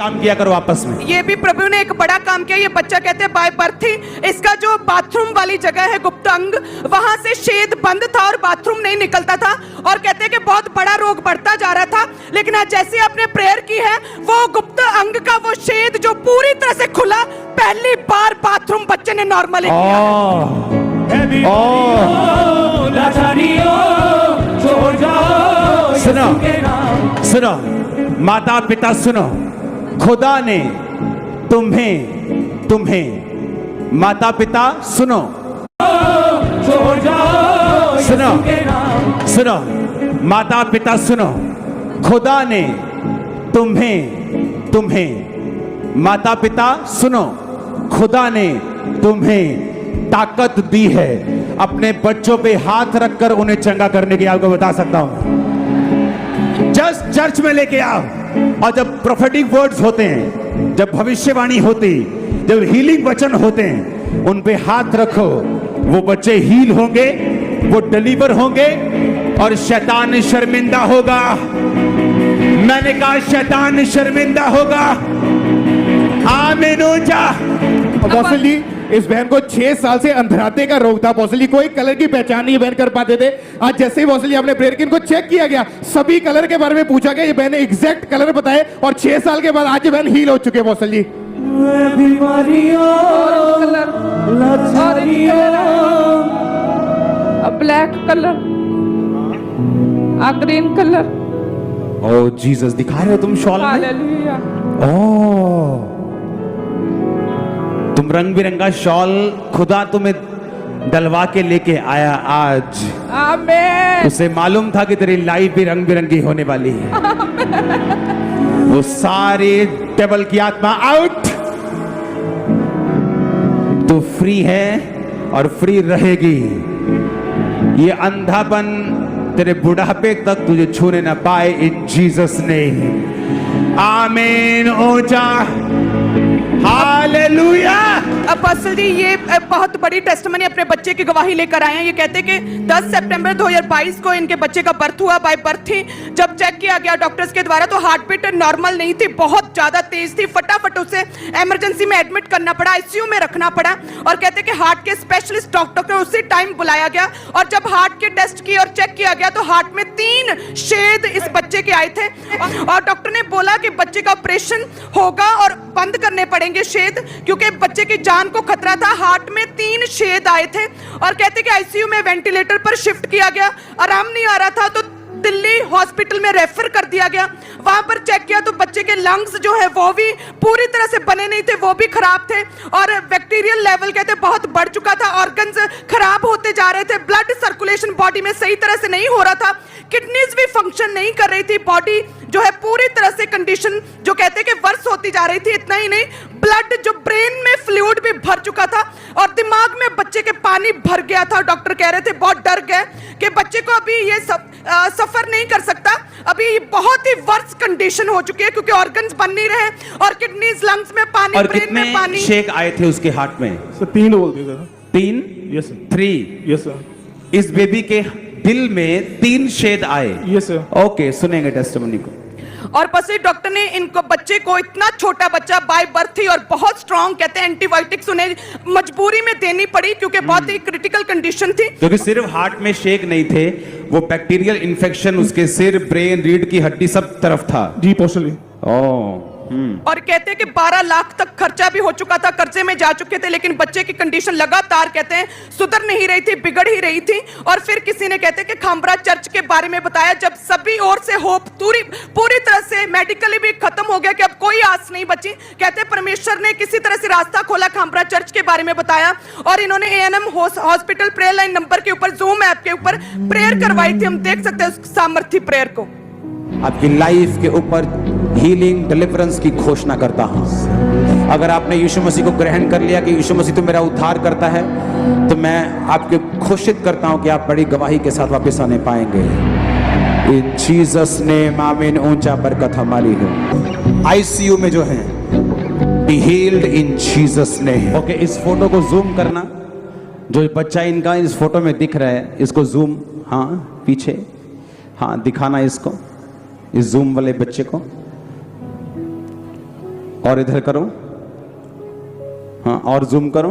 काम किया करो आपस में। ये भी प्रभु ने एक बड़ा काम किया। ये बच्चा कहते हैं बाय बर्थ ही इसका जो बाथरूम वाली जगह है गुप्त अंग, वहां से छेद बंद था और बाथरूम नहीं निकलता था, और कहते हैं कि बहुत बड़ा रोग बढ़ता जा रहा था। लेकिन आज जैसे आपने प्रेयर की है, वो गुप्त अंग का वो छेद जो पूरी तरह से खुला, पहली बार बाथरूम बच्चे ने नॉर्मली किया। सुनो सुनो माता पिता सुनो, खुदा ने तुम्हें माता पिता सुनो सुनो सुनो माता पिता सुनो, खुदा ने तुम्हें माता पिता सुनो, खुदा ने तुम्हें ताकत दी है अपने बच्चों पे हाथ रखकर उन्हें चंगा करने की। आपको बता सकता हूं, जस्ट चर्च में लेके आओ, और जब प्रोफेटिक वर्ड्स होते हैं, जब भविष्यवाणी होती, जब हीलिंग वचन होते हैं, उन पे हाथ रखो, वो बच्चे हील होंगे, वो डिलीवर होंगे, और शैतान शर्मिंदा होगा। मैंने कहा शैतान शर्मिंदा होगा। आमीन। अपोस्टल जी, इस बहन को 6 साल से अंधराते का रोग था। अपोस्टल जी, कोई कलर की पहचान नहीं बहन कर पाते थे। आज जैसे ही अपोस्टल जी आपने प्रेयर की, इनको चेक किया गया, सभी कलर के बारे में पूछा गया, ये बहन ने एग्जैक्ट कलर बताए, और 6 साल के बाद आज ये बहन हील हो चुके हैं। अपोस्टल जी, ब्लैक कलर, ग्रीन कलर। ओ जीसस, दिखा रहे हो तुम शॉल में? हालेलुया। ओ, तुम रंग बिरंगा शॉल खुदा तुम्हें डलवा के लेके आया आज। आमीन। उसे मालूम था कि तेरी लाइफ भी रंग बिरंगी होने वाली है। वो सारी टेबल की आत्मा आउट। तू फ्री है और फ्री रहेगी। ये अंधापन तेरे बुढ़ापे तक तुझे छूने ना पाए, इन जीसस ने। आमीन। ऊंचा हालेलुया। अपोस्टल जी, ये बहुत बड़ी टेस्टमनी अपने बच्चे की गवाही लेकर आए हैं। ये कहते हैं कि 10 सितंबर 2022 को इनके बच्चे का बर्थ हुआ, बाय बर्थ ही। जब चेक किया गया डॉक्टर्स के द्वारा, तो हार्ट बीट नॉर्मल नहीं थी, बहुत ज्यादा तेज थी। फटाफट उसे इमरजेंसी में एडमिट करना पड़ा, आईसीयू में रखना पड़ा। और कहते हैं कि हार्ट के स्पेशलिस्ट डॉक्टर को उसी टाइम बुलाया गया, और जब हार्ट के टेस्ट किए और चेक किया गया, तो हार्ट में 3 छेद इस बच्चे के आए थे। और डॉक्टर ने बोला कि बच्चे का ऑपरेशन होगा और बंद करने पड़ेंगे छेद, क्योंकि बच्चे की जान को खतरा था। हार्ट में 3 छेद आए थे, और कहते कि आईसीयू में वेंटिलेटर पर शिफ्ट किया गया। आराम नहीं आ रहा था, तो दिल्ली हॉस्पिटल में रेफर कर दिया गया। वहां पर चेक किया तो बच्चे के लंग्स जो है वो भी पूरी तरह से बने नहीं थे, वो भी खराब थे, और बैक्टीरियल लेवल कहते बहुत बढ़ चुका था। ऑर्गन्स खराब होते जा रहे थे, ब्लड सर्कुलेशन बॉडी में सही तरह से नहीं हो रहा था, किडनीज भी फंक्शन नहीं कर रही थी, बॉडी जो है पूरी तरह से कंडीशन जो कहते हैं कि वर्स होती जा रही थी। इतना ही नहीं, ब्लड जो ब्रेन में फ्लूइड भी भर चुका था, और दिमाग में बच्चे के पानी भर गया था। डॉक्टर कह रहे थे, बहुत डर गए कि बच्चे को अभी ये सफर नहीं कर सकता, अभी बहुत ही वर्स कंडीशन हो चुकी है, क्योंकि ऑर्गन्स बन नहीं रहे, और किडनीज, लंग्स में पानी, और ब्रेन में पानी। शेक आए थे उसके हार्ट में? सर 3 बोलते sir. 3? Yes sir. 3? Yes sir. इस बेबी के दिल में 3 छेद आए? Yes sir. ओके, सुनेंगे टेस्टिमनी को। और पसी डॉक्टर ने इनको बच्चे को, इतना छोटा बच्चा बाय बर्थ ही और बहुत स्ट्रांग, कहते हैं एंटीबायोटिक्स उन्हें मजबूरी में देनी पड़ी, क्योंकि बहुत ही क्रिटिकल कंडीशन थी। क्योंकि सिर्फ हार्ट में शेक नहीं थे, वो बैक्टीरियल इन्फेक्शन उसके सिर, ब्रेन, रीढ़ की हड्डी सब तरफ था। जी पोस्टल। और कहते हैं कि 12 लाख तक खर्चा भी हो चुका था, कर्जे में जा चुके थे, लेकिन बच्चे की कंडीशन लगातार कहते हैं सुधर नहीं रही थी, बिगड़ ही रही थी। और फिर किसी ने कहते हैं कि खामरा चर्च के बारे में बताया, जब सभी ओर से होप पूरी तरह से मेडिकली भी खत्म हो गया कि अब कोई आस नहीं बची, कहते हैं परमेश्वर ने किसी तरह से रास्ता खोला, खामरा चर्च के बारे में बताया, और इन्होंने ANM hospital prayer line number के ऊपर, जूम ऐप के ऊपर प्रेयर करवाई थी। हम देख सकते हैं उस सामर्थ्य प्रेयर को। आपकी लाइफ के ऊपर हीलिंग, डिलीवरेंस की घोषणा करता हूं। अगर आपने यीशु मसीह को ग्रहण कर लिया कि यीशु मसीह तो मेरा उद्धार करता है, तो मैं आपको घोषित करता हूं कि आप बड़ी गवाही के साथ वापस आने पाएंगे। इन जीसस नेम, आमीन। ऊंचा बरकत हमारी हो। आईसीयू में जो है, be healed in Jesus name. Okay, इस फोटो को जूम करना, जो बच्चा इनका इस फोटो में दिख रहा है, इसको जूम, हाँ पीछे, हाँ दिखाना इसको, इस जूम वाले बच्चे को। और इधर करो, हाँ और जूम करो,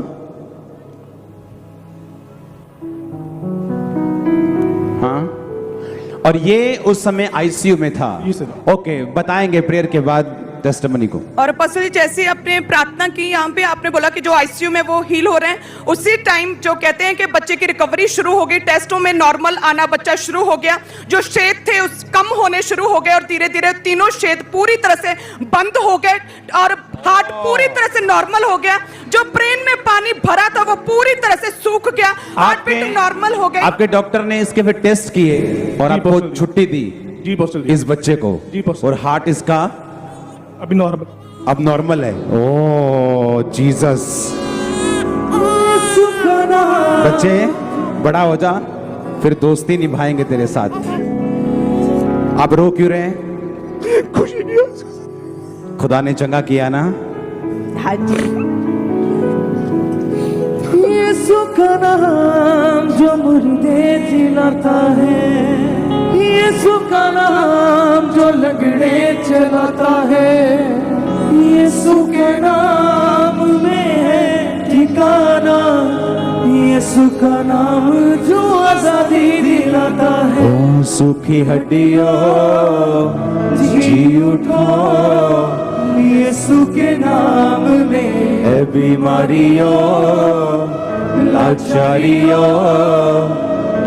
हाँ। और ये उस समय आईसीयू में था। ओके, बताएंगे प्रेयर के बाद टेस्टिमनी को। और अपोस्टल जी जैसे ही आपने प्रार्थना की, यहाँ पे आपने बोला कि जो आईसीयू में वो हील हो रहे हैं, उसी टाइम जो कहते हैं कि बच्चे की रिकवरी शुरू हो गई, टेस्टों में नॉर्मल आना बच्चा शुरू हो गया, जो छेद थे उस कम होने शुरू हो गए और धीरे धीरे तीनों छेद पूरी तरह से बंद हो गए और हार्ट पूरी तरह से नॉर्मल हो गया। जो ब्रेन में पानी भरा था वो पूरी तरह से सूख गया, हार्ट बीट नॉर्मल हो गई। आपके डॉक्टर ने इसके फिर टेस्ट किए और आपको छुट्टी दी जी अपोस्टल जी। इस बच्चे को, जी अपोस्टल। और हार्ट इसका अभी नॉर्मल, अब नॉर्मल है। ओ जीसस। बच्चे बड़ा हो जा, फिर दोस्ती निभाएंगे तेरे साथ। आप रो क्यों रहे हैं? खुशी नहीं हो। खुदा ने चंगा किया ना। हाँ जी। यीशु का नाम जो मुर्दे जिलाता है, यीशु का नाम जो लगड़े चलाता है, यीशु के नाम में है ठिकाना, यीशु का नाम जो आजादी दिलाता है। ओ सूखी हड्डियों जी उठो, यीशु के नाम में ए बीमारियों लाचारियों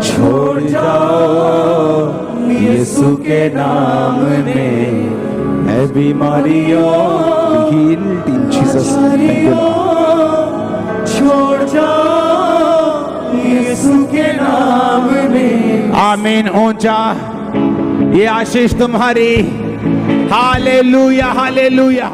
छोड़ जाओ यीशु के नाम में, है बीमारियों healed in Jesus name। छोड़ जाओ यीशु के नाम में। आमीन। ऊंचा ये आशीष तुम्हारी। Hallelujah hallelujah.